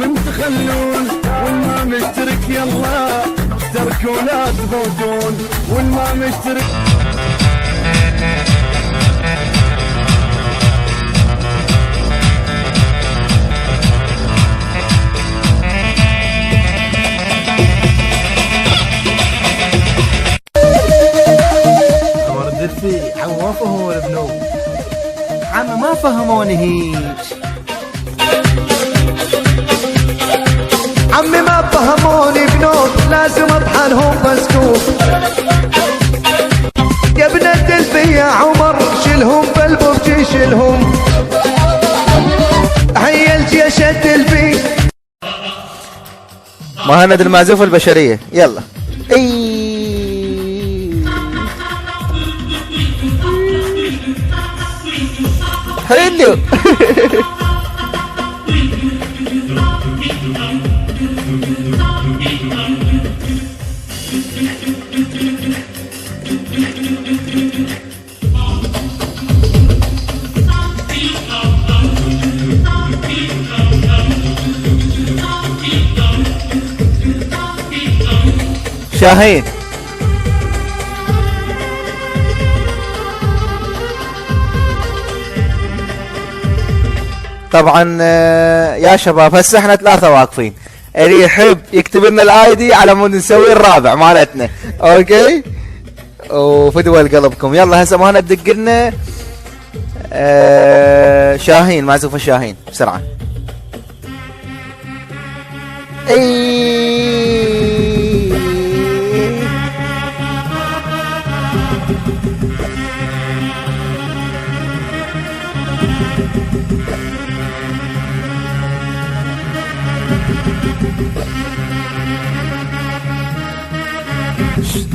من تخلون والما مشترك يلا اشتركوا لا تفوتون والما مشترك. دلفي عم ما فهمون ابنو عم ما فهموني هيك عمي ما فهموني بنوب لازم اطحنهم بسكوب يا ابن الدلفي يا عمر شيلهم بالبرج شيلهم هيا الجيش الدلفي. مهند المعزوف البشرية يلا حلو. شاهين طبعا يا شباب هسه احنا 3 واقفين، اللي يحب يكتب لنا الاي دي على مود نسوي الرابع مالتنا اوكي وفدوى لقلبكم. يلا هسه ما ندق لنا شاهين معزوفه شاهين بسرعه.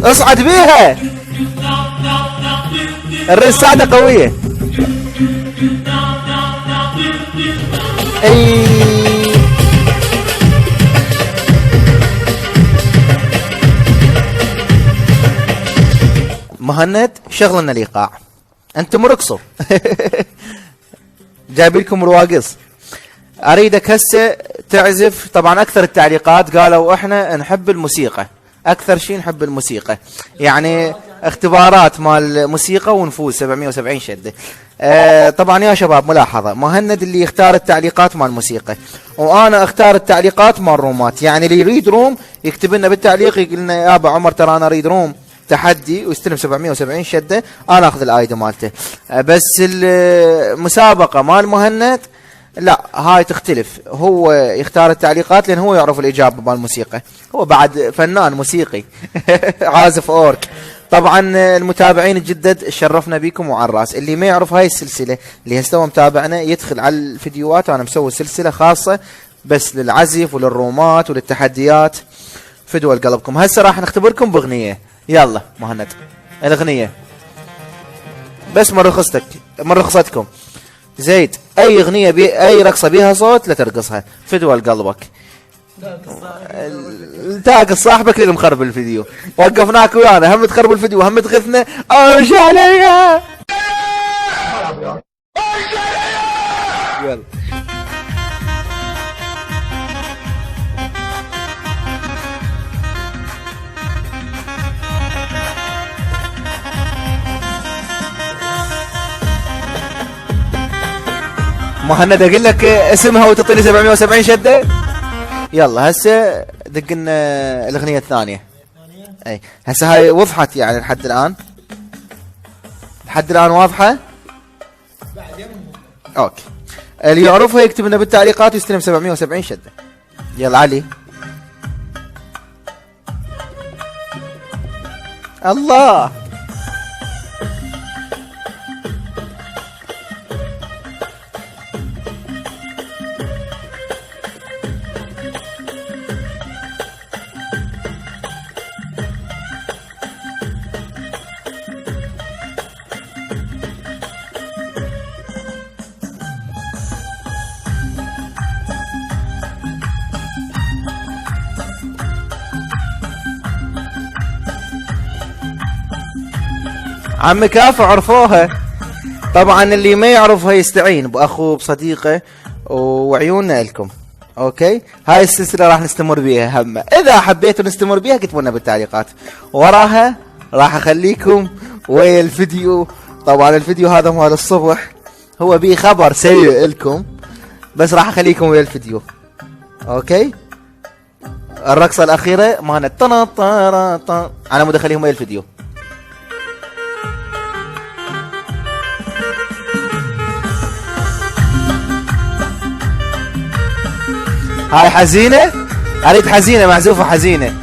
اصعد بيها الرسالة قوية. مهند شغلنا الايقاع انتم رقصوا جايب لكم رواقص. اريدك هسه تعزف. طبعا اكثر التعليقات قالوا احنا نحب الموسيقى، اكثر شيء نحب الموسيقى، يعني اختبارات مال موسيقى ونفوز 770 شده. طبعا يا شباب ملاحظه مهند اللي يختار التعليقات مال موسيقى وانا اختار التعليقات مال رومات، يعني اللي يريد روم يكتب لنا بالتعليق يقول لنا يا ابو عمر ترى انا اريد روم تحدي ويستلم 770 شده انا اخذ الايدي مالته. بس المسابقه مال مهند لا هاي تختلف، هو يختار التعليقات لان هو يعرف الاجابه مال الموسيقى، هو بعد فنان موسيقي عازف اورك. طبعا المتابعين الجدد شرفنا بيكم وعلى الراس. اللي ما يعرف هاي السلسله اللي هسه متابعنا يدخل على الفيديوهات، وانا مسوي سلسله خاصه بس للعزف وللرومات وللتحديات. فدوى لقلبكم. هسه راح نختبركم باغنيه. يلا مهند الاغنيه بس من رخصتكم زيد اي اغنيه اي رقصه بيها صوت لا ترقصها. فدوى لقلبك. تاقص صاحبك اللي مخرب الفيديو، وقفناك ويانا هم تخرب الفيديو هم تغثنا. ارش عليا يلا مهند اقول لك اسمها وتعطيني 770 شده. يلا هسه دق لنا الاغنيه الثانيه. اي هسه هاي وضحت يعني لحد الان واضحه. اوكي اللي يعرفها يكتب لنا بالتعليقات ويستلم 770 شده. يلا علي. الله عم كافة عرفوها. طبعا اللي ما يعرفها يستعين باخوه بصديقه وعيوننا لكم. اوكي، هاي السلسله راح نستمر بيها هم. اذا حبيتوا نستمر بيها اكتبوا لنا بالتعليقات. وراها راح اخليكم ويا الفيديو. طبعا الفيديو هذا مال الصبح هو بيه خبر سيء لكم، بس راح اخليكم ويا الفيديو. اوكي، الرقصه الاخيره مالت انا مود اخليهم ويا الفيديو. هاي حزينه، اريد حزينه معزوفه، حزينه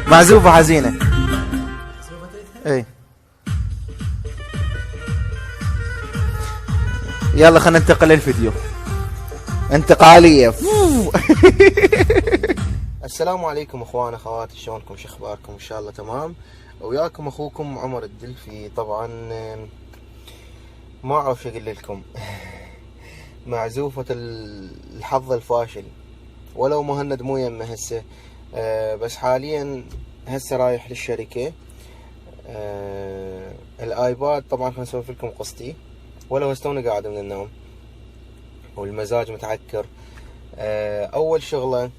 معزوفه حزينه. اي يلا خلينا ننتقل للفيديو. انتقاليه. السلام عليكم اخوان اخواتي، شلونكم؟ شو اخباركم؟ ان شاء الله تمام. وياكم اخوكم عمر الدلفي. طبعا ما اعرف شو اقول لكم. معزوفة الحظ الفاشل، ولو مهند مو يمه هسه. بس حاليا هسه رايح للشركة. الايباد طبعا خليني اسولف لكم قصتي، ولو هسه توني قاعد من النوم والمزاج متعكر. اول شغلة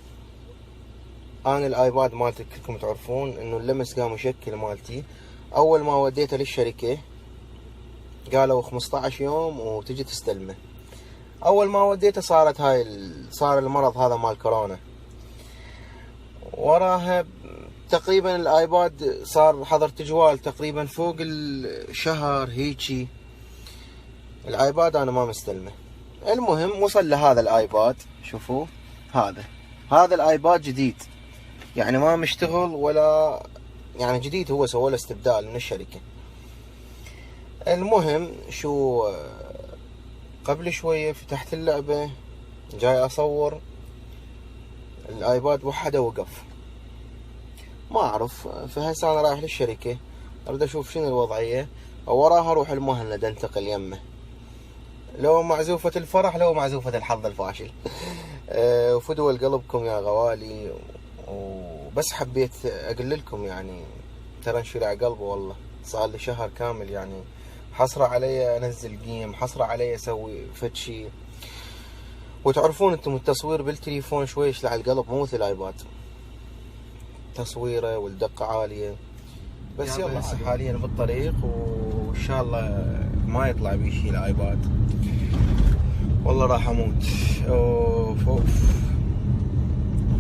انا الايباد مالتي كلكم تعرفون انه اللمس قام يشكل مالتي. اول ما وديته للشركة قالوا 15 يوم وتجي تستلمه. اول ما وديته صار المرض هذا مال كورونا. وراها تقريبا الايباد صار حظر تجوال تقريبا فوق الشهر هيجي. الايباد انا ما مستلمه. المهم وصل لهذا الايباد، شوفوا هذا الايباد جديد، يعني ما مشتغل ولا يعني جديد، هو سووا له استبدال من الشركة. المهم شو، قبل شوية فتحت اللعبة جاي اصور الايباد وحده وقف، ما اعرف. فهسه انا رايح للشركة اريد اشوف شنو الوضعية، وراها اروح المهند انتقل يمه. لو معزوفة الفرح لو معزوفة الحظ الفاشل. وفدوا قلبكم يا غوالي. وبس حبيت اقول لكم يعني ترى انشرع قلبي والله. صار لي شهر كامل يعني حصرة علي انزل جيم، حصرة علي اسوي فد شي. وتعرفون انتم التصوير بالتليفون شوي يشلع القلب، مو مثل الايباد تصويره والدقة عالية. بس يلا هسه حاليا بالطريق وان شاء الله ما يطلع بي شي الايباد. والله راح اموت. اوف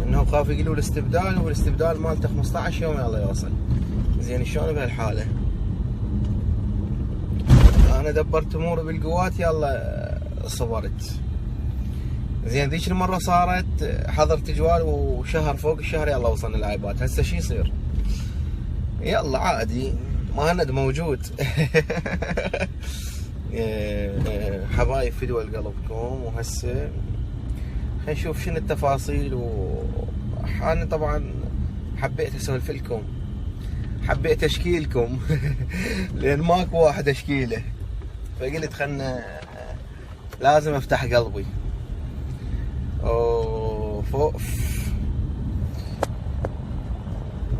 انه خاف يقولوا الاستبدال، والاستبدال مالته 15 يوم يلا يوصل. زين شلون بهالحالة؟ انا دبرت اموري بالقوات يلا صبرت. زين ذيك المرة صارت حظر تجوال وشهر فوق الشهر يلا وصلنا الايباد. هسه شي يصير؟ يلا عادي، مهند موجود. حبايب فدوى قلبكم. وهسه خلينا نشوف شنو التفاصيل. وانا طبعا حبيت اسولف لكم، حبيت اشكيلكم. لان ماكو واحد اشكيله، فقلت خلنا لازم افتح قلبي. اوف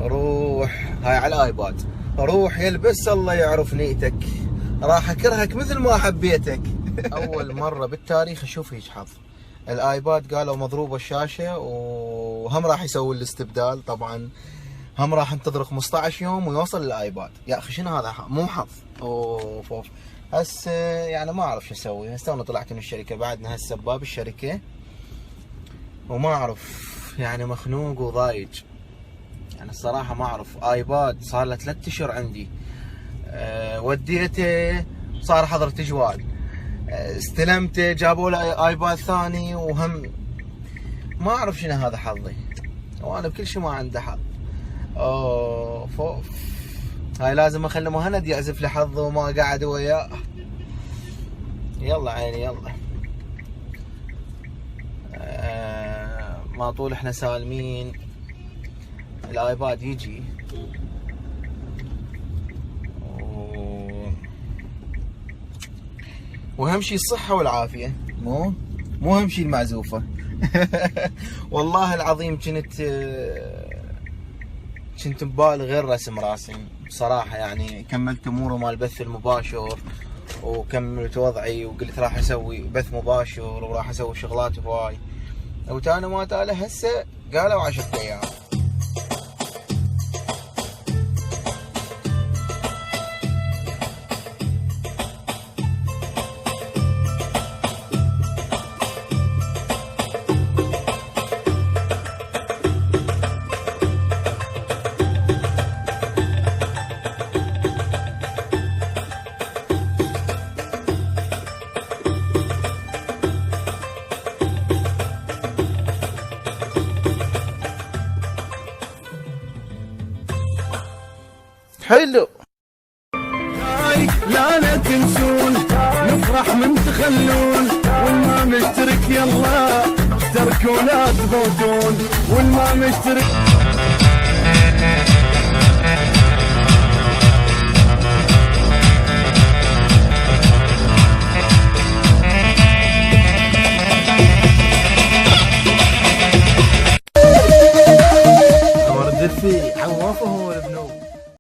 روح هاي على الايباد، روح يلبس الله يعرف نيتك، راح اكرهك مثل ما حبيتك. اول مره بالتاريخ اشوف هيك حظ. الايباد قالوا مضروبه الشاشه وهم راح يسوي الاستبدال. طبعا هم راح انتظر 15 يوم ويوصل الايباد. يا اخي شنو هذا؟ مو حظ. اوف هسه يعني ما اعرف شو اسوي. هسه انا طلعت من الشركه، بعدنا هسه بباب الشركه وما اعرف يعني مخنوق وضايج. يعني الصراحه ما اعرف. ايباد صار له 3 اشهر عندي. وديته صار حظر تجوال، استلمته جابوا له ايباد ثاني، وهم ما اعرف شنو هذا حظي. وانا بكل شيء ما عنده حظ. اوف هاي لازم اخلي مهند يعزف لي حظه وما قاعد وياه. يلا عيني يلا. ما طول احنا سالمين الايباد يجي. واهم شيء الصحة والعافية، مو اهم شيء المعزوفة. والله العظيم كنت ببالي غير رسم راسم بصراحة. يعني كملت اموره مال البث المباشر وكملت وضعي وقلت راح اسوي بث مباشر وراح اسوي شغلات هواي. وتانا ما تاله هسه قالوا 10 ايام. حلو. لا تنسون نفرح من تخلون، والما مشترك يلا اشتركوا لا تفوتون، والما مشترك